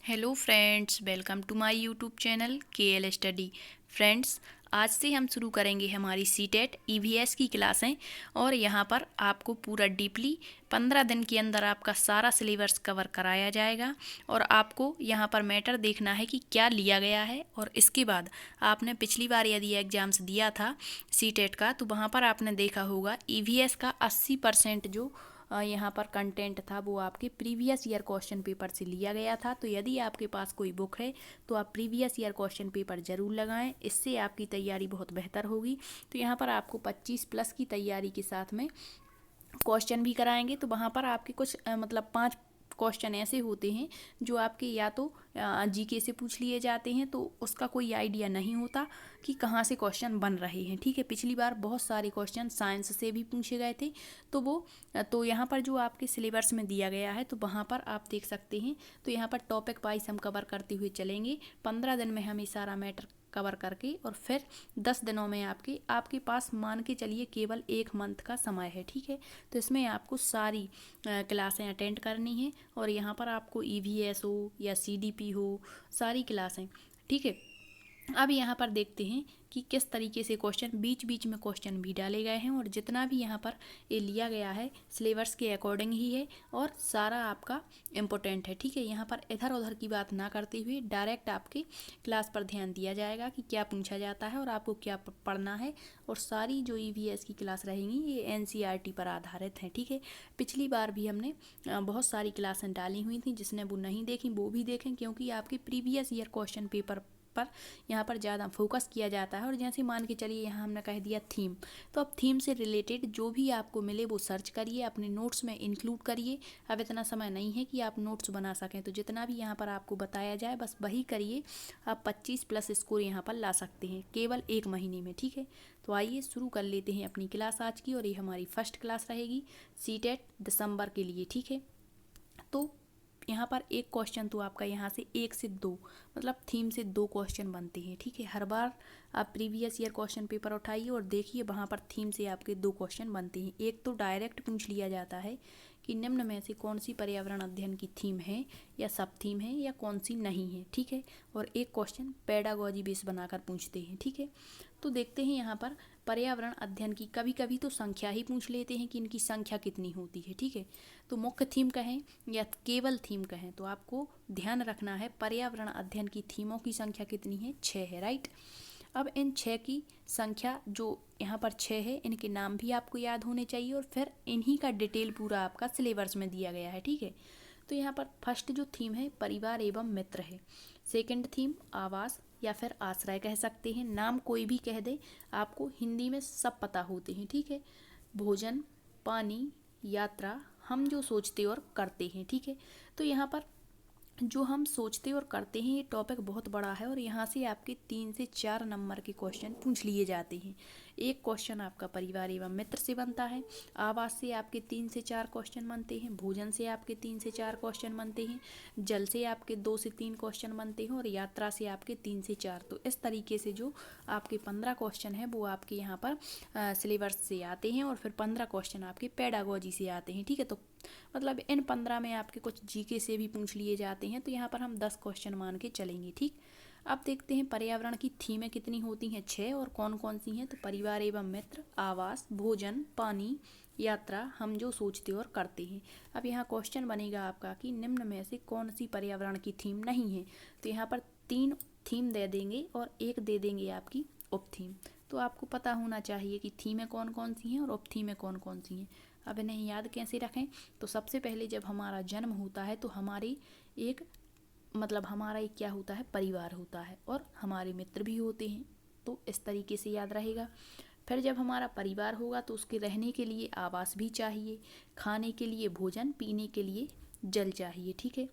Hello friends, welcome to my YouTube channel KL study. Friends, आज से हम शुरू करेंगे हमारी सीटेट EVS की क्लासें और यहाँ पर आपको पूरा डीपली 15 दिन के अंदर आपका सारा सिलेबस कवर कराया जाएगा। और आपको यहाँ पर मैटर देखना है कि क्या लिया गया है। और इसके बाद आपने पिछली बार यदि एग्ज़ाम्स दिया था सीटेट का, तो वहाँ पर आपने देखा होगा EVS का 80% जो यहाँ पर कंटेंट था वो आपके प्रीवियस ईयर क्वेश्चन पेपर से लिया गया था। तो यदि आपके पास कोई बुक है तो आप प्रीवियस ईयर क्वेश्चन पेपर ज़रूर लगाएं, इससे आपकी तैयारी बहुत बेहतर होगी। तो यहाँ पर आपको 25+ की तैयारी के साथ में क्वेश्चन भी कराएंगे। तो वहाँ पर आपके कुछ मतलब 5 क्वेश्चन ऐसे होते हैं जो आपके या तो जीके से पूछ लिए जाते हैं, तो उसका कोई आइडिया नहीं होता कि कहाँ से क्वेश्चन बन रहे हैं। ठीक है, पिछली बार बहुत सारे क्वेश्चन साइंस से भी पूछे गए थे। तो यहाँ पर जो आपके सिलेबस में दिया गया है तो वहाँ पर आप देख सकते हैं। तो यहाँ पर टॉपिक वाइज हम कवर करते हुए चलेंगे। 15 दिन में हम ये सारा मैटर कवर करके और फिर 10 दिनों में आपके पास मान के चलिए केवल 1 मंथ का समय है। ठीक है, तो इसमें आपको सारी क्लासें अटेंड करनी है। और यहाँ पर आपको EVS हो या CDP हो, सारी क्लासें। ठीक है, अब यहाँ पर देखते हैं कि किस तरीके से क्वेश्चन बीच बीच में क्वेश्चन भी डाले गए हैं। और जितना भी यहाँ पर ये लिया गया है सिलेबस के अकॉर्डिंग ही है और सारा आपका इम्पोर्टेंट है। ठीक है, यहाँ पर इधर उधर की बात ना करते हुए डायरेक्ट आपके क्लास पर ध्यान दिया जाएगा कि क्या पूछा जाता है और आपको क्या पढ़ना है। और सारी जो EVS की क्लास रहेंगी ये NCERT पर आधारित हैं। ठीक है, पिछली बार भी हमने बहुत सारी क्लासें डाली हुई थी, जिसने वो नहीं देखी वो भी देखें, क्योंकि आपके प्रीवियस ईयर क्वेश्चन पेपर पर यहाँ पर ज़्यादा फोकस किया जाता है। और जैसे मान के चलिए यहाँ हमने कह दिया थीम, तो अब थीम से रिलेटेड जो भी आपको मिले वो सर्च करिए, अपने नोट्स में इंक्लूड करिए। अब इतना समय नहीं है कि आप नोट्स बना सकें, तो जितना भी यहाँ पर आपको बताया जाए बस वही करिए। आप 25+ स्कोर यहाँ पर ला सकते हैं केवल 1 महीने में। ठीक है, तो आइए शुरू कर लेते हैं अपनी क्लास आज की। और ये हमारी फर्स्ट क्लास रहेगी सीटेट दिसंबर के लिए। ठीक है, तो यहाँ पर एक क्वेश्चन तो आपका यहाँ से 1 से 2 मतलब थीम से 2 क्वेश्चन बनते हैं। ठीक है, हर बार आप प्रीवियस ईयर क्वेश्चन पेपर उठाइए और देखिए वहाँ पर थीम से आपके 2 क्वेश्चन बनते हैं। एक तो डायरेक्ट पूछ लिया जाता है कि निम्न में से कौन सी पर्यावरण अध्ययन की थीम है या सब थीम है या कौन सी नहीं है। ठीक है, और एक क्वेश्चन पेडागॉजी बेस बनाकर पूछते हैं। ठीक है, तो देखते हैं यहाँ पर पर्यावरण अध्ययन की कभी कभी तो संख्या ही पूछ लेते हैं कि इनकी संख्या कितनी होती है। ठीक है, तो मुख्य थीम कहें या केवल थीम कहें, तो आपको ध्यान रखना है पर्यावरण अध्ययन की थीमों की संख्या कितनी है, 6 है। राइट, अब इन 6 की संख्या जो यहाँ पर 6 है, इनके नाम भी आपको याद होने चाहिए और फिर इन्हीं का डिटेल पूरा आपका सिलेबस में दिया गया है। ठीक है, तो यहाँ पर फर्स्ट जो थीम है परिवार एवं मित्र है। सेकंड थीम आवास या फिर आश्रय कह सकते हैं, नाम कोई भी कह दे, आपको हिंदी में सब पता होते हैं। ठीक है, भोजन, पानी, यात्रा, हम जो सोचते और करते हैं। ठीक है, तो यहाँ पर जो हम सोचते और करते हैं ये टॉपिक बहुत बड़ा है और यहाँ से आपके 3 से 4 नंबर के क्वेश्चन पूछ लिए जाते हैं। एक क्वेश्चन आपका परिवार एवं मित्र से बनता है, आवास से आपके 3 से 4 क्वेश्चन बनते हैं, भोजन से आपके 3 से 4 क्वेश्चन बनते हैं, जल से आपके 2 से 3 क्वेश्चन बनते हैं और यात्रा से आपके 3 से 4। तो इस तरीके से जो आपके 15 क्वेश्चन हैं वो आपके यहाँ पर सिलेबस से आते हैं और फिर 15 क्वेश्चन आपके पेडागॉजी से आते हैं। ठीक है, तो मतलब इन 15 में आपके कुछ जीके से भी पूछ लिए जाते हैं, तो यहाँ पर हम 10 क्वेश्चन मान के चलेंगे। ठीक, अब देखते हैं पर्यावरण की थीमें कितनी होती हैं, 6, और कौन कौन सी हैं। तो परिवार एवं मित्र, आवास, भोजन, पानी, यात्रा, हम जो सोचते और करते हैं। अब यहाँ क्वेश्चन बनेगा आपका कि निम्न में से कौन सी पर्यावरण की थीम नहीं है। तो यहाँ पर 3 थीम दे देंगे और एक दे देंगे आपकी उप थीम। तो आपको पता होना चाहिए कि थीमें कौन कौन सी हैं और उप थीमें कौन कौन सी हैं। अब इन्हें याद कैसे रखें, तो सबसे पहले जब हमारा जन्म होता है तो हमारी एक मतलब हमारा एक क्या होता है, परिवार होता है और हमारे मित्र भी होते हैं। तो इस तरीके से याद रहेगा। फिर जब हमारा परिवार होगा तो उसके रहने के लिए आवास भी चाहिए, खाने के लिए भोजन, पीने के लिए जल चाहिए। ठीक है,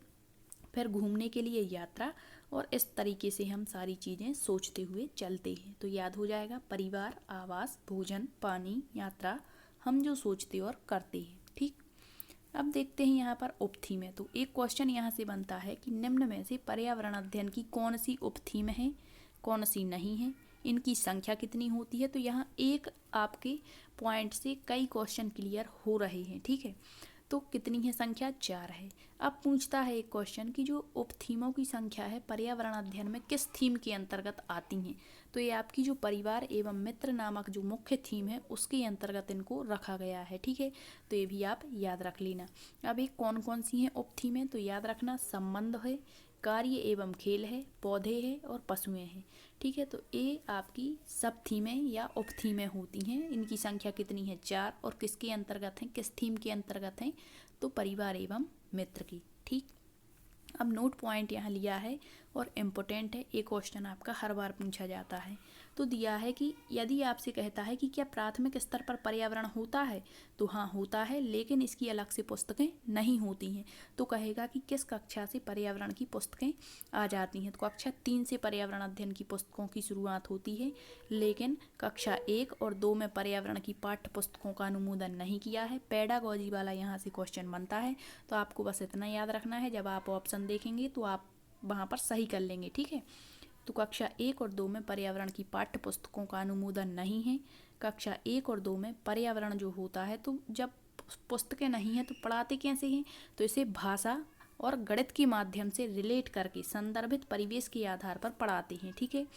फिर घूमने के लिए यात्रा, और इस तरीके से हम सारी चीज़ें सोचते हुए चलते हैं। तो याद हो जाएगा परिवार, आवास, भोजन, पानी, यात्रा, हम जो सोचते और करते हैं। ठीक, अब देखते हैं यहाँ पर उपथीम है। तो एक क्वेश्चन यहाँ से बनता है कि निम्न में से पर्यावरण अध्ययन की कौन सी उपथीम है, कौन सी नहीं है, इनकी संख्या कितनी होती है। तो यहाँ एक आपके पॉइंट से कई क्वेश्चन क्लियर हो रहे हैं। ठीक है, तो कितनी है संख्या? 4 है। अब पूछता है एक क्वेश्चन कि जो उपथीमों की संख्या है पर्यावरण अध्ययन में किस थीम के अंतर्गत आती हैं? तो ये आपकी जो परिवार एवं मित्र नामक जो मुख्य थीम है उसके अंतर्गत इनको रखा गया है। ठीक है, तो ये भी आप याद रख लेना। अब ये कौन कौन सी हैं उपथीमें? तो याद रखना, संबंध है, कार्य एवं खेल है, पौधे हैं और पशुएं हैं। ठीक है, तो ये आपकी सब थीमें या उपथीमें होती हैं। इनकी संख्या कितनी है? 4। और किसके अंतर्गत हैं, किस थीम के अंतर्गत हैं? तो परिवार एवं मित्र की। ठीक, अब नोट पॉइंट यहाँ लिया है और इम्पोर्टेंट है, एक क्वेश्चन आपका हर बार पूछा जाता है। तो दिया है कि यदि आपसे कहता है कि क्या प्राथमिक स्तर पर पर्यावरण होता है? तो हाँ होता है, लेकिन इसकी अलग से पुस्तकें नहीं होती हैं। तो कहेगा कि किस कक्षा से पर्यावरण की पुस्तकें आ जाती हैं? तो कक्षा 3 से पर्यावरण अध्ययन की पुस्तकों की शुरुआत होती है, लेकिन कक्षा 1 और 2 में पर्यावरण की पाठ्य पुस्तकों का अनुमोदन नहीं किया है। पेडागॉजी वाला यहाँ से क्वेश्चन बनता है, तो आपको बस इतना याद रखना है, जब आप ऑप्शन देखेंगे तो आप वहाँ पर सही कर लेंगे। ठीक है, तो कक्षा 1 और 2 में पर्यावरण की पाठ्य पुस्तकों का अनुमोदन नहीं है। कक्षा 1 और 2 में पर्यावरण जो होता है, तो जब पुस्तकें नहीं हैं तो पढ़ाते कैसे हैं? तो इसे भाषा और गणित के माध्यम से रिलेट करके संदर्भित परिवेश के आधार पर पढ़ाते हैं। ठीक है,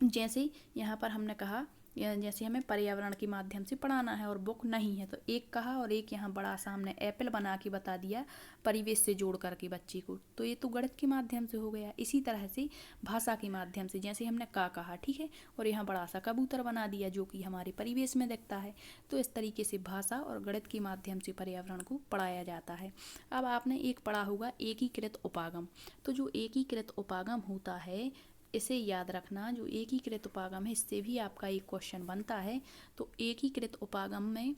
जैसे यहाँ पर हमने कहा जैसे हमें पर्यावरण के माध्यम से पढ़ाना है और बुक नहीं है, तो एक कहा और एक यहाँ बड़ा सा हमने एप्पल बना के बता दिया परिवेश से जोड़ करके बच्चे को, तो ये तो गणित के माध्यम से हो गया। इसी तरह से भाषा के माध्यम से जैसे हमने का कहा, ठीक है, और यहाँ बड़ा सा कबूतर बना दिया जो कि हमारे परिवेश में दिखता है। तो इस तरीके से भाषा और गणित के माध्यम से पर्यावरण को पढ़ाया जाता है। अब आपने एक पढ़ा होगा एकीकृत उपागम। तो जो एकीकृत उपागम होता है, इसे याद रखना, जो एकीकृत उपागम है इससे भी आपका एक क्वेश्चन बनता है। तो एकीकृत उपागम में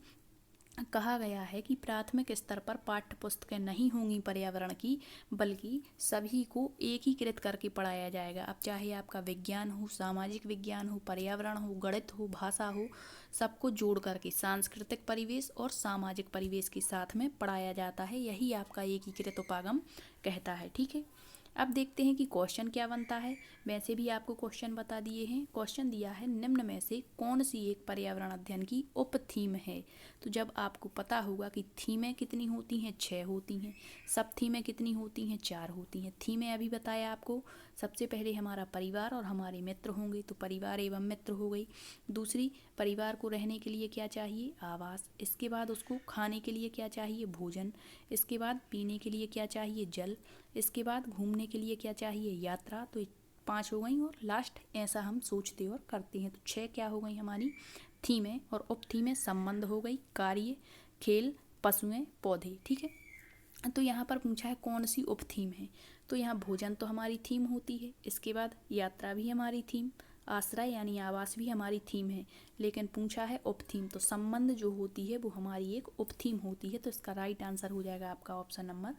कहा गया है कि प्राथमिक स्तर पर पाठ्य पुस्तकें नहीं होंगी पर्यावरण की, बल्कि सभी को एकीकृत करके पढ़ाया जाएगा। अब चाहे आपका विज्ञान हो, सामाजिक विज्ञान हो, पर्यावरण हो, गणित हो, भाषा हो, सबको जोड़ करके सांस्कृतिक परिवेश और सामाजिक परिवेश के साथ में पढ़ाया जाता है। यही आपका एकीकृत उपागम कहता है। ठीक है, अब देखते हैं कि क्वेश्चन क्या बनता है। वैसे भी आपको क्वेश्चन बता दिए हैं। क्वेश्चन दिया है निम्न में से कौन सी एक पर्यावरण अध्ययन की उप थीम है? तो जब आपको पता होगा कि थीमें कितनी होती हैं, 6 होती हैं, सब थीमें कितनी होती हैं, 4 होती हैं। थीमें अभी बताया आपको, सबसे पहले हमारा परिवार और हमारे मित्र होंगे, तो परिवार एवं मित्र हो गई। दूसरी, परिवार को रहने के लिए क्या चाहिए? आवास। इसके बाद उसको खाने के लिए क्या चाहिए? भोजन। इसके बाद पीने के लिए क्या चाहिए? जल। इसके बाद घूमने के लिए क्या चाहिए? यात्रा। तो 5 हो गई, और लास्ट ऐसा हम सोचते और करते हैं। तो 6 क्या हो गई हमारी? थीमें। और उप थीमें संबंध हो गई, कार्य, खेल, पशुएं, पौधे। ठीक है, तो यहाँ पर पूछा है कौन सी उप थीम है? तो यहाँ भोजन तो हमारी थीम होती है, इसके बाद यात्रा भी हमारी थीम, आश्रय यानी आवास भी हमारी थीम है, लेकिन पूछा है उप थीम, तो संबंध जो होती है वो हमारी एक उप थीम होती है। तो इसका राइट आंसर हो जाएगा आपका ऑप्शन नंबर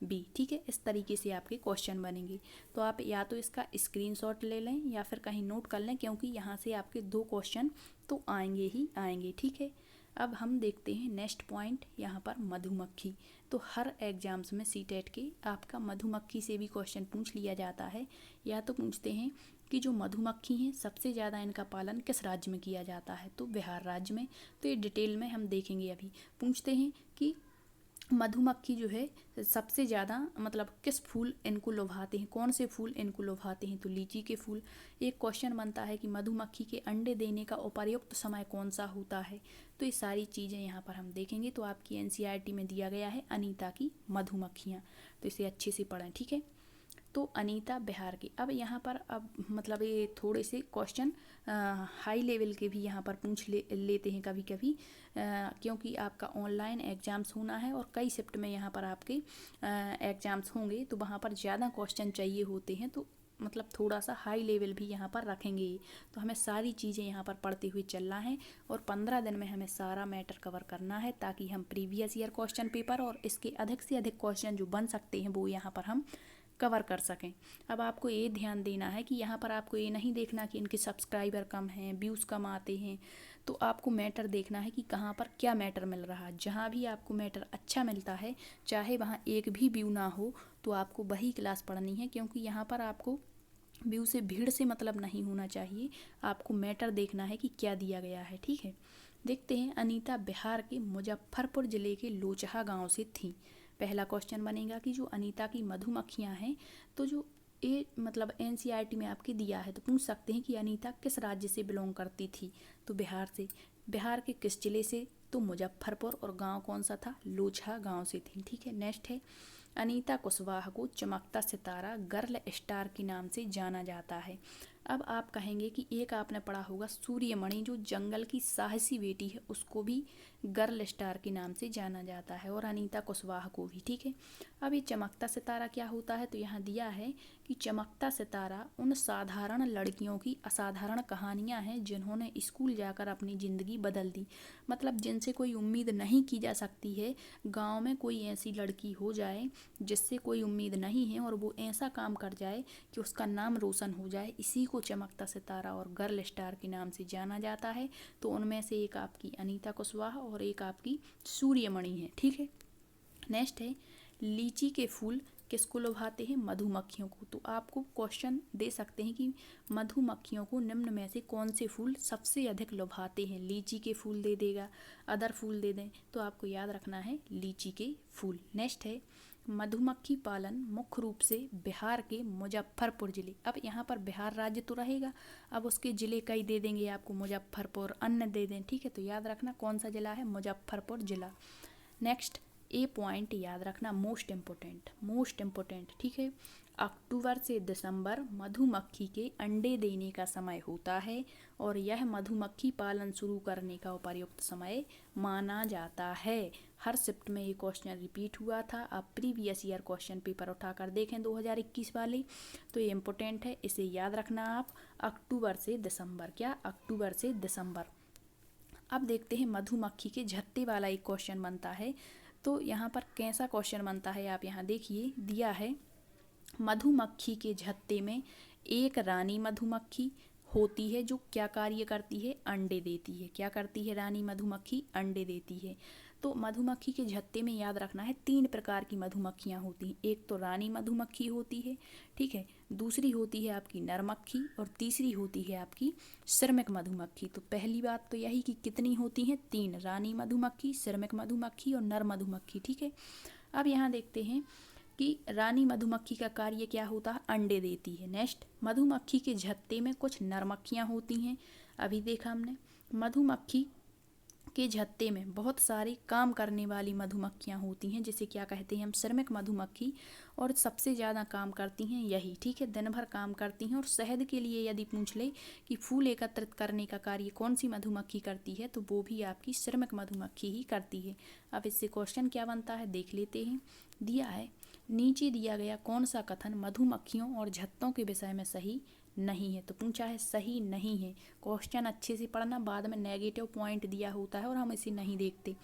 बी। ठीक है, इस तरीके से आपके क्वेश्चन बनेंगे। तो आप या तो इसका स्क्रीनशॉट ले लें या फिर कहीं नोट कर लें, क्योंकि यहाँ से आपके 2 क्वेश्चन तो आएंगे ही आएंगे। ठीक है, अब हम देखते हैं नेक्स्ट पॉइंट, यहाँ पर मधुमक्खी। तो हर एग्जाम्स में सीटेट के आपका मधुमक्खी से भी क्वेश्चन पूछ लिया जाता है। या तो पूछते हैं कि जो मधुमक्खी हैं सबसे ज़्यादा इनका पालन किस राज्य में किया जाता है? तो बिहार राज्य में। तो ये डिटेल में हम देखेंगे। अभी पूछते हैं कि मधुमक्खी जो है सबसे ज़्यादा मतलब किस फूल इनको लुभाते हैं, कौन से फूल इनको लुभाते हैं? तो लीची के फूल। एक क्वेश्चन बनता है कि मधुमक्खी के अंडे देने का उपयुक्त समय कौन सा होता है? तो ये सारी चीज़ें यहाँ पर हम देखेंगे। तो आपकी एनसीईआरटी में दिया गया है अनीता की मधुमक्खियाँ, तो इसे अच्छे से पढ़ें। ठीक है, तो अनीता बिहार की। अब यहाँ पर अब मतलब ये थोड़े से क्वेश्चन हाई लेवल के भी यहाँ पर पूछ लेते हैं कभी कभी, क्योंकि आपका ऑनलाइन एग्ज़ाम्स होना है और कई शिफ्ट में यहाँ पर आपके एग्ज़ाम्स होंगे, तो वहाँ पर ज़्यादा क्वेश्चन चाहिए होते हैं। तो मतलब थोड़ा सा हाई लेवल भी यहाँ पर रखेंगे। तो हमें सारी चीज़ें यहाँ पर पढ़ते हुए चलना है और 15 दिन में हमें सारा मैटर कवर करना है, ताकि हम प्रीवियस ईयर क्वेश्चन पेपर और इसके अधिक से अधिक क्वेश्चन जो बन सकते हैं वो यहाँ पर हम कवर कर सकें। अब आपको ये ध्यान देना है कि यहाँ पर आपको ये नहीं देखना कि इनके सब्सक्राइबर कम हैं, व्यूज़ कम आते हैं। तो आपको मैटर देखना है कि कहाँ पर क्या मैटर मिल रहा है। जहाँ भी आपको मैटर अच्छा मिलता है, चाहे वहाँ एक भी व्यू ना हो, तो आपको वही क्लास पढ़नी है, क्योंकि यहाँ पर आपको व्यू से भीड़ से मतलब नहीं होना चाहिए। आपको मैटर देखना है कि क्या दिया गया है। ठीक है, देखते हैं, अनीता बिहार के मुजफ्फरपुर जिले के लोचहा गांव से थी। पहला क्वेश्चन बनेगा कि जो अनीता की मधुमक्खियां हैं, तो जो ये मतलब एनसीईआरटी में आपके दिया है, तो पूछ सकते हैं कि अनीता किस राज्य से बिलोंग करती थी, तो बिहार से। बिहार के किस जिले से, तो मुजफ्फरपुर, और गांव कौन सा था, लोचहा गांव से थी। ठीक है, नेक्स्ट है, अनीता कुशवाहा को चमकता सितारा, गर्ल स्टार के नाम से जाना जाता है। अब आप कहेंगे कि एक आपने पढ़ा होगा सूर्यमणि, जो जंगल की साहसी बेटी है, उसको भी गर्ल स्टार के नाम से जाना जाता है, और अनीता कुशवाहा को भी। ठीक है, अब ये चमकता सितारा क्या होता है, तो यहाँ दिया है कि चमकता सितारा उन साधारण लड़कियों की असाधारण कहानियाँ हैं जिन्होंने स्कूल जाकर अपनी ज़िंदगी बदल दी। मतलब जिनसे कोई उम्मीद नहीं की जा सकती है, गांव में कोई ऐसी लड़की हो जाए जिससे कोई उम्मीद नहीं है और वो ऐसा काम कर जाए कि उसका नाम रोशन हो जाए, इसी को चमकता सितारा और गर्ल स्टार के नाम से जाना जाता है। तो उनमें से एक आपकी अनीता कुशवाहा और एक आपकी सूर्यमणि है। ठीक है, नेक्स्ट है, लीची के फूल किसको लुभाते हैं, मधुमक्खियों को। तो आपको क्वेश्चन दे सकते हैं कि मधुमक्खियों को निम्न में से कौन से फूल सबसे अधिक लुभाते हैं। लीची के फूल दे देगा, अदर फूल दे दें, तो आपको याद रखना है लीची के फूल। नेक्स्ट है, मधुमक्खी पालन मुख्य रूप से बिहार के मुजफ्फरपुर जिले। अब यहाँ पर बिहार राज्य तो रहेगा, अब उसके जिले कई दे देंगे आपको, मुजफ्फरपुर, अन्य दे दें। ठीक है, तो याद रखना कौन सा जिला है, मुजफ्फरपुर जिला। नेक्स्ट, ए पॉइंट याद रखना, मोस्ट इम्पोर्टेंट। ठीक है, अक्टूबर से दिसंबर मधुमक्खी के अंडे देने का समय होता है और यह मधुमक्खी पालन शुरू करने का उपयुक्त समय माना जाता है। हर शिफ्ट में ये क्वेश्चन रिपीट हुआ था। आप प्रीवियस ईयर क्वेश्चन पेपर उठाकर देखें 2021 वाले, तो ये इम्पोर्टेंट है, इसे याद रखना आप। अक्टूबर से दिसंबर, क्या, अक्टूबर से दिसंबर। अब देखते हैं मधुमक्खी के झत्ते वाला एक क्वेश्चन बनता है। तो यहाँ पर कैसा क्वेश्चन बनता है, आप यहाँ देखिए, दिया है मधुमक्खी के झत्ते में एक रानी मधुमक्खी होती है जो क्या कार्य करती है, अंडे देती है। क्या करती है रानी मधुमक्खी, अंडे देती है। तो मधुमक्खी के झत्ते में याद रखना है 3 प्रकार की मधुमक्खियाँ होती हैं। एक तो रानी मधुमक्खी होती है, ठीक है, दूसरी होती है आपकी नर मक्खी, और तीसरी होती है आपकी श्रमिक मधुमक्खी। तो पहली बात तो यही कि कितनी होती हैं, 3, रानी मधुमक्खी, श्रमिक मधुमक्खी और नर मधुमक्खी। ठीक है, अब यहाँ देखते हैं कि रानी मधुमक्खी का कार्य क्या होता है, अंडे देती है। नेक्स्ट, मधुमक्खी के झत्ते में कुछ नर मक्खियाँ होती हैं, अभी देखा हमने। मधुमक्खी के झत्ते में बहुत सारी काम करने वाली मधुमक्खियाँ होती हैं, जिसे क्या कहते हैं हम, श्रमिक मधुमक्खी, और सबसे ज़्यादा काम करती हैं यही। ठीक है, दिन भर काम करती हैं। और शहद के लिए यदि पूछ ले कि फूल एकत्रित करने का कार्य कौन सी मधुमक्खी करती है, तो वो भी आपकी श्रमिक मधुमक्खी ही करती है। अब इससे क्वेश्चन क्या बनता है, देख लेते हैं। दिया है, नीचे दिया गया कौन सा कथन मधुमक्खियों और झत्तों के विषय में सही नहीं है। तो पूछा है सही नहीं है। क्वेश्चन अच्छे से पढ़ना, बाद में नेगेटिव पॉइंट दिया होता है और हम इसे नहीं देखते।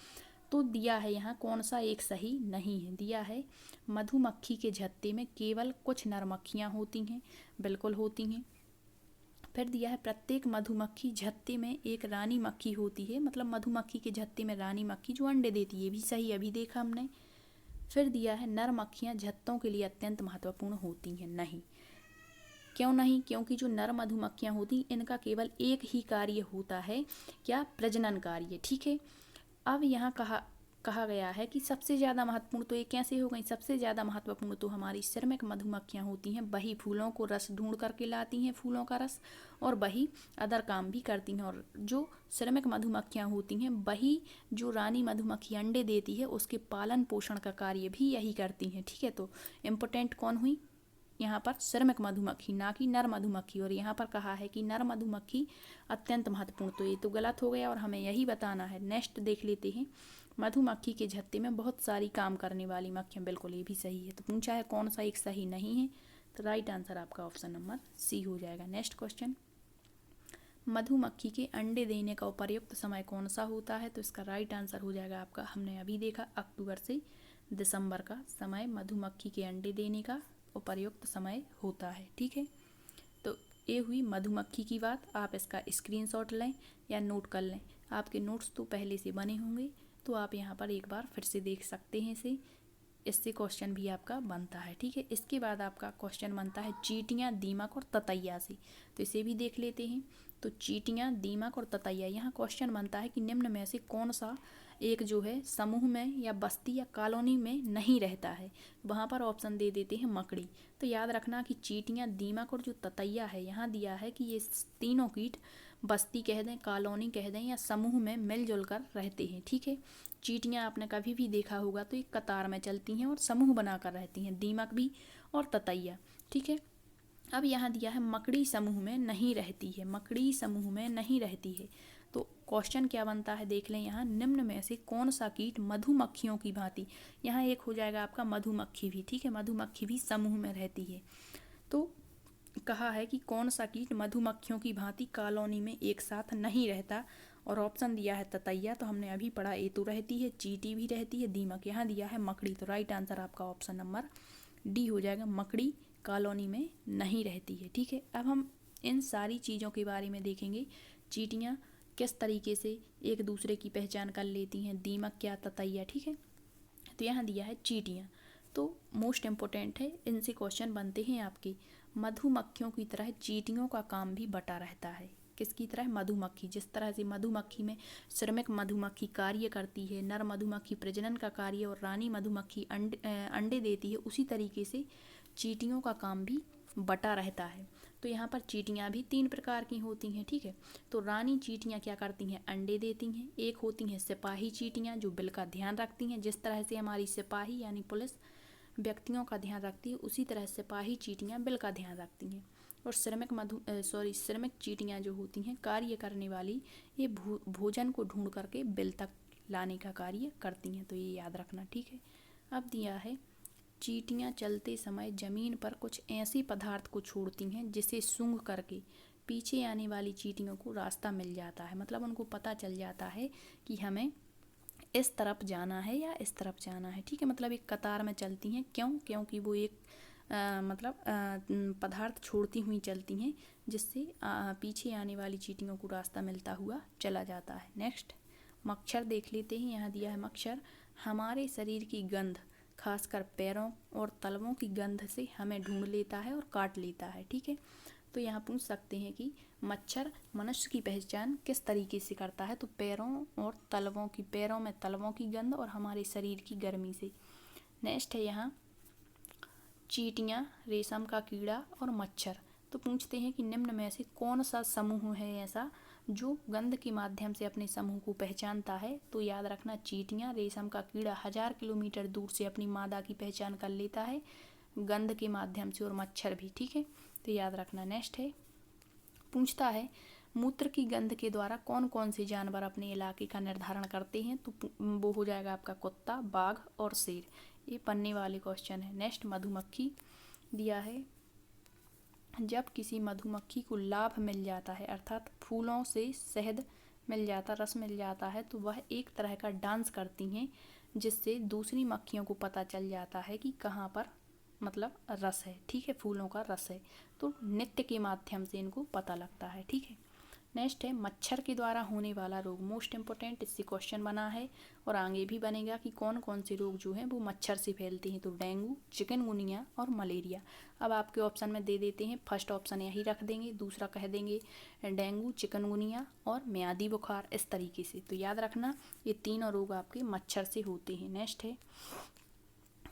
तो दिया है यहाँ कौन सा एक सही नहीं है, दिया है मधुमक्खी के झत्ते में केवल कुछ नर मक्खियाँ होती हैं, बिल्कुल होती हैं। फिर दिया है प्रत्येक मधुमक्खी झत्ते में एक रानी मक्खी होती है, मतलब मधुमक्खी के झत्ते में रानी मक्खी जो अंडे देती है, भी सही, अभी देखा हमने। फिर दिया है नर मक्खियाँ झत्तों के लिए अत्यंत महत्वपूर्ण होती हैं, नहीं। क्यों नहीं, क्योंकि जो नर मधुमक्खियाँ होती इनका केवल एक ही कार्य होता है, क्या, प्रजनन कार्य। ठीक है, अब यहाँ कहा गया है कि सबसे ज़्यादा महत्वपूर्ण, तो ये कैसे हो गई, सबसे ज़्यादा महत्वपूर्ण तो हमारी श्रमिक मधुमक्खियाँ होती हैं। वही फूलों को रस ढूंढ करके लाती हैं, फूलों का रस, और वही अदर काम भी करती हैं। और जो श्रमिक मधुमक्खियाँ होती हैं, वही जो रानी मधुमक्खी अंडे देती है उसके पालन पोषण का कार्य भी यही करती हैं। ठीक है, तो इम्पोर्टेंट कौन हुई यहाँ पर, श्रमिक मधुमक्खी, ना कि नर मधुमक्खी। और यहाँ पर कहा है कि नर मधुमक्खी अत्यंत महत्वपूर्ण, तो ये तो गलत हो गया और हमें यही बताना है। नेक्स्ट देख लेते हैं, मधुमक्खी के झत्ते में बहुत सारी काम करने वाली मक्खियाँ, बिल्कुल ये भी सही है। तो पूछा है कौन सा एक सही नहीं है, तो राइट आंसर आपका ऑप्शन नंबर सी हो जाएगा। नेक्स्ट क्वेश्चन, मधुमक्खी के अंडे देने का उपयुक्त समय कौन सा होता है, तो इसका राइट आंसर हो जाएगा आपका, हमने अभी देखा, अक्टूबर से दिसंबर का समय मधुमक्खी के अंडे देने का उपयुक्त समय होता है। ठीक है, तो ये हुई मधुमक्खी की बात। आप इसका स्क्रीनशॉट लें या नोट कर लें, आपके नोट्स तो पहले से बने होंगे, तो आप यहाँ पर एक बार फिर से देख सकते हैं इसे, इससे क्वेश्चन भी आपका बनता है। ठीक है, इसके बाद आपका क्वेश्चन बनता है चींटियाँ, दीमक और ततैया से, तो इसे भी देख लेते हैं। तो चींटियाँ, दीमक और ततैया। यहाँ क्वेश्चन बनता है कि निम्न में से कौन सा एक जो है समूह में या बस्ती या कॉलोनी में नहीं रहता है। वहाँ पर ऑप्शन दे देते हैं मकड़ी। तो याद रखना कि चींटियाँ, दीमक और जो ततैया है, यहाँ दिया है कि ये तीनों कीट बस्ती कह दें, कॉलोनी कह दें या समूह में मिलजुल कर रहते हैं। ठीक है, चींटियाँ आपने कभी भी देखा होगा तो एक कतार में चलती हैं और समूह बनाकर रहती हैं, दीमक भी और ततैया। ठीक है, अब यहाँ दिया है मकड़ी समूह में नहीं रहती है, मकड़ी समूह में नहीं रहती है। तो क्वेश्चन क्या बनता है देख लें यहाँ, निम्न में से कौन सा कीट मधुमक्खियों की भांति, यहाँ एक हो जाएगा आपका मधुमक्खी भी। ठीक है, मधुमक्खी भी समूह में रहती है। तो कहा है कि कौन सा कीट मधुमक्खियों की भांति कॉलोनी में एक साथ नहीं रहता, और ऑप्शन दिया है ततैया, तो हमने अभी पढ़ा ए तो रहती है, चींटी भी रहती है, दीमक। यहाँ दिया है मकड़ी, तो राइट आंसर आपका ऑप्शन नंबर डी हो जाएगा, मकड़ी कॉलोनी में नहीं रहती है। ठीक है, अब हम इन सारी चीज़ों के बारे में देखेंगे। चींटियाँ किस तरीके से एक दूसरे की पहचान कर लेती हैं, दीमक क्या, ततैया। ठीक है, तो यहाँ दिया है चींटियाँ, तो मोस्ट इम्पोर्टेंट है, इनसे क्वेश्चन बनते हैं आपके। मधुमक्खियों की तरह चींटियों का काम भी बटा रहता है। किसकी तरह, मधुमक्खी। जिस तरह से मधुमक्खी में श्रमिक मधुमक्खी कार्य करती है, नर मधुमक्खी प्रजनन का कार्य और रानी मधुमक्खी अंडे देती है, उसी तरीके से चींटियों का काम भी बटा रहता है। तो यहाँ पर चींटियाँ भी 3 प्रकार की होती हैं। ठीक है, तो रानी चींटियाँ क्या करती हैं, अंडे देती हैं। एक होती हैं सिपाही चींटियाँ जो बिल का ध्यान रखती हैं, जिस तरह से हमारी सिपाही यानी पुलिस व्यक्तियों का ध्यान रखती है, उसी तरह सिपाही चींटियाँ बिल का ध्यान रखती हैं। और श्रमिक चींटियाँ जो होती हैं कार्य करने वाली, ये भोजन को ढूंढ करके बिल तक लाने का कार्य करती हैं। तो ये याद रखना। ठीक है, अब दिया है चींटियाँ चलते समय जमीन पर कुछ ऐसे पदार्थ को छोड़ती हैं जिसे सूंघ करके पीछे आने वाली चींटियों को रास्ता मिल जाता है। मतलब उनको पता चल जाता है कि हमें इस तरफ जाना है या इस तरफ जाना है। ठीक है, मतलब एक कतार में चलती हैं। क्यों, क्योंकि वो एक पदार्थ छोड़ती हुई चलती हैं, जिससे पीछे आने वाली चींटियों को रास्ता मिलता हुआ चला जाता है। नेक्स्ट मच्छर देख लेते हैं। यहाँ दिया है मच्छर हमारे शरीर की गंध, खासकर पैरों और तलवों की गंध से हमें ढूंढ लेता है और काट लेता है। ठीक है, तो यहाँ पूछ सकते हैं कि मच्छर मनुष्य की पहचान किस तरीके से करता है, तो पैरों में तलवों की गंध और हमारे शरीर की गर्मी से। नेक्स्ट है यहाँ चींटियाँ, रेशम का कीड़ा और मच्छर। तो पूछते हैं कि निम्न में से कौन सा समूह है ऐसा जो गंध के माध्यम से अपने समूह को पहचानता है। तो याद रखना, चींटियाँ, रेशम का कीड़ा 1000 किलोमीटर दूर से अपनी मादा की पहचान कर लेता है गंध के माध्यम से, और मच्छर भी। ठीक है, तो याद रखना। नेक्स्ट है पूछता है मूत्र की गंध के द्वारा कौन कौन से जानवर अपने इलाके का निर्धारण करते हैं। तो वो हो जाएगा आपका कुत्ता, बाघ और शेर। ये पढ़ने वाले क्वेश्चन है। नेक्स्ट मधुमक्खी दिया है जब किसी मधुमक्खी को लाभ मिल जाता है, अर्थात फूलों से शहद मिल जाता, रस मिल जाता है, तो वह एक तरह का डांस करती हैं, जिससे दूसरी मक्खियों को पता चल जाता है कि कहाँ पर मतलब रस है। ठीक है, फूलों का रस है, तो नृत्य के माध्यम से इनको पता लगता है। ठीक है, नेक्स्ट है मच्छर के द्वारा होने वाला रोग। मोस्ट इम्पोर्टेंट, इससे क्वेश्चन बना है और आगे भी बनेगा कि कौन कौन से रोग जो हैं वो मच्छर से फैलते हैं। तो डेंगू, चिकनगुनिया और मलेरिया। अब आपके ऑप्शन में दे देते हैं, फर्स्ट ऑप्शन यही रख देंगे, दूसरा कह देंगे डेंगू, चिकनगुनिया और म्यादी बुखार, इस तरीके से। तो याद रखना ये तीनों रोग आपके मच्छर से होते हैं। नेक्स्ट है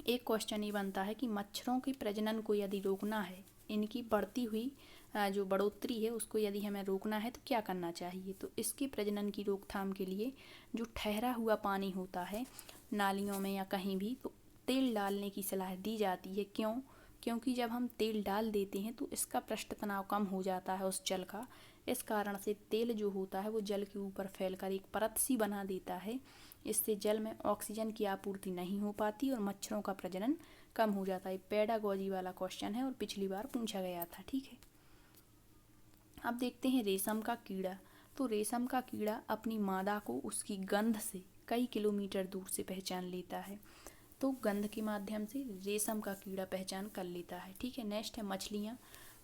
एक क्वेश्चन ये बनता है कि मच्छरों के प्रजनन को यदि रोकना है, इनकी बढ़ती हुई जो बढ़ोतरी है उसको यदि हमें रोकना है तो क्या करना चाहिए। तो इसके प्रजनन की रोकथाम के लिए जो ठहरा हुआ पानी होता है नालियों में या कहीं भी, तो तेल डालने की सलाह दी जाती है। क्यों, क्योंकि जब हम तेल डाल देते हैं तो इसका पृष्ठ तनाव कम हो जाता है उस जल का। इस कारण से तेल जो होता है वो जल के ऊपर फैलकर एक परत सी बना देता है। इससे जल में ऑक्सीजन की आपूर्ति नहीं हो पाती और मच्छरों का प्रजनन कम हो जाता है। पेडागोजी वाला क्वेश्चन है और पिछली बार पूछा गया था। ठीक है, अब देखते हैं रेशम का कीड़ा। तो रेशम का कीड़ा अपनी मादा को उसकी गंध से कई किलोमीटर दूर से पहचान लेता है। तो गंध के माध्यम से रेशम का कीड़ा पहचान कर लेता है। ठीक है, नेक्स्ट है मछलियाँ।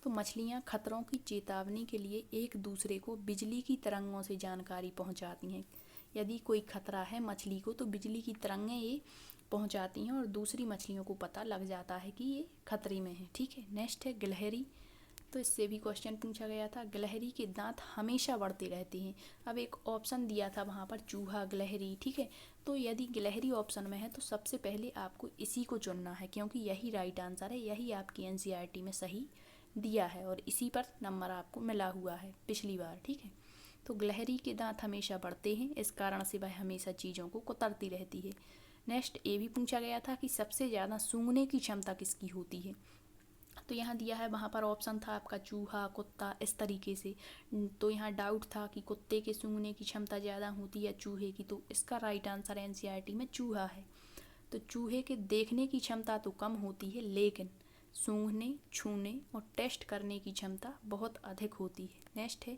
तो मछलियाँ खतरों की चेतावनी के लिए एक दूसरे को बिजली की तरंगों से जानकारी पहुँचाती हैं। यदि कोई खतरा है मछली को तो बिजली की तरंगें ये पहुँचाती हैं और दूसरी मछलियों को पता लग जाता है कि ये खतरे में है। ठीक है, नेक्स्ट है गिलहरी। तो इससे भी क्वेश्चन पूछा गया था। गिलहरी के दांत हमेशा बढ़ते रहते हैं। अब एक ऑप्शन दिया था वहाँ पर चूहा, गिलहरी, ठीक है। तो यदि गिलहरी ऑप्शन में है तो सबसे पहले आपको इसी को चुनना है, क्योंकि यही राइट आंसर है, यही आपकी एनसीईआरटी में सही दिया है और इसी पर नंबर आपको मिला हुआ है पिछली बार, ठीक है। तो गिलहरी के दांत हमेशा बढ़ते हैं, इस कारण से वह हमेशा चीज़ों को कुतरती रहती है। नेक्स्ट ये भी पूछा गया था कि सबसे ज़्यादा सूंघने की क्षमता किसकी होती है। तो यहाँ दिया है, वहाँ पर ऑप्शन था आपका चूहा, कुत्ता, इस तरीके से। तो यहाँ डाउट था कि कुत्ते के सूंघने की क्षमता ज़्यादा होती है चूहे की, तो इसका राइट आंसर एनसीईआरटी में चूहा है। तो चूहे के देखने की क्षमता तो कम होती है, लेकिन सूंघने, छूने और टेस्ट करने की क्षमता बहुत अधिक होती है। नेक्स्ट है,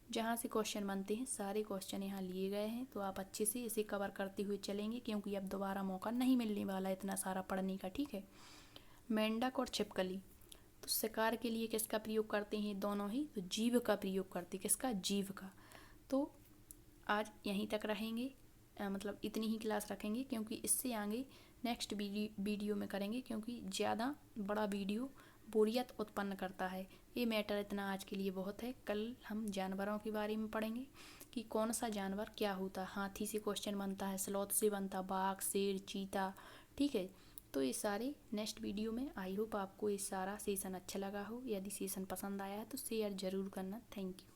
जहाँ से क्वेश्चन बनते हैं सारे क्वेश्चन यहाँ लिए गए हैं, तो आप अच्छे से इसे कवर करते हुए चलेंगे, क्योंकि अब दोबारा मौका नहीं मिलने वाला इतना सारा पढ़ने का, ठीक है। मेंढक और छिपकली तो शिकार के लिए किसका प्रयोग करते हैं, दोनों ही, तो जीभ का प्रयोग करते हैं। किसका, जीभ का। तो आज यहीं तक रहेंगे, मतलब इतनी ही क्लास रखेंगे, क्योंकि इससे आगे नेक्स्ट वीडियो में करेंगे, क्योंकि ज़्यादा बड़ा वीडियो बोरियत उत्पन्न करता है। ये मैटर इतना आज के लिए बहुत है। कल हम जानवरों के बारे में पढ़ेंगे कि कौन सा जानवर क्या होता है। हाथी से क्वेश्चन बनता है, स्लॉथ से बनता, बाघ, शेर, चीता, ठीक है। तो ये सारे नेक्स्ट वीडियो में। आई होप आपको ये सारा सेशन अच्छा लगा हो। यदि सेशन पसंद आया है तो शेयर ज़रूर करना। Thank you.